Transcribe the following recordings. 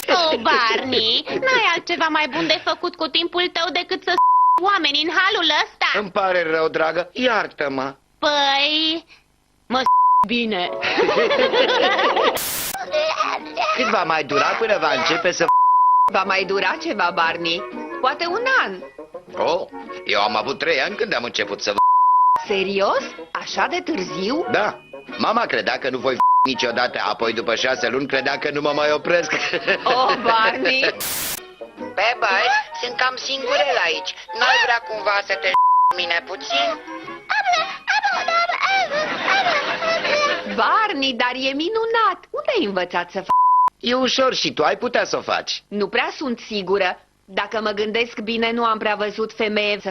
Oh, Barney, n-ai altceva mai bun de făcut cu timpul tău decât să oameni în halul ăsta? Îmi pare rău, dragă, iartă-mă. Păi, mă bine. Cât va mai dura până va începe să... Va mai dura ceva, Barney? Poate un an. Oh, eu am avut 3 ani când am început să... Serios? Așa de târziu? Da, mama credea că nu voi niciodată, apoi după 6 luni credea că nu mă mai opresc. Oh, Barney! Pebbles, sunt cam singurel aici. N-ai vrea cumva să te mine puțin? Barney, dar e minunat! Unde ai învățat să faci? E ușor și tu ai putea să o faci. Nu prea sunt sigură. Dacă mă gândesc bine, nu am prea văzut femeie să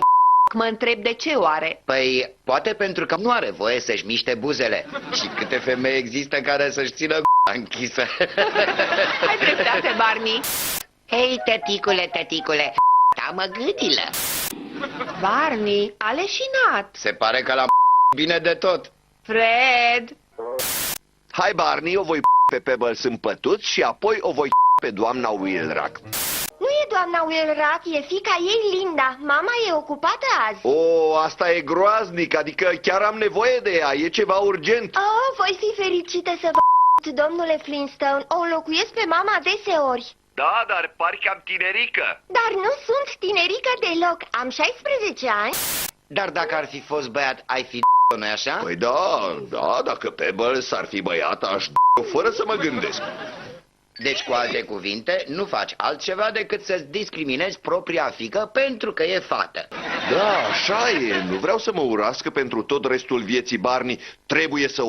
mă întreb de ce oare. Păi, poate pentru că nu are voie să-și miște buzele. Și câte femei există care să-și țină închisă. Ai dreptate, Barney. Hei, tăticule, mă gâdilă. Barney, a leșinat. Se pare că l-am bine de tot. Fred! Hai, Barney, o voi pe Pebbles în pătuț și apoi o voi pe doamna Wilrack. Nu e doamna Wilrack, e fiica ei, Linda. Mama e ocupată azi. O, asta e groaznic, adică chiar am nevoie de ea, e ceva urgent. Oh, voi fi fericită să vă domnule Flintstone. O înlocuiesc pe mama deseori. Da, dar parcă am tinerică. Dar nu sunt tinerică deloc. Am 16 ani. Dar dacă ar fi fost băiat, ai fi nu-i așa? Păi da, dacă Pebbles ar fi băiat, aș fără să mă gândesc. Deci, cu alte cuvinte, nu faci altceva decât să-ți discriminezi propria fiică pentru că e fată. Da, așa e, nu vreau să mă urască pentru tot restul vieții, Barney, trebuie să o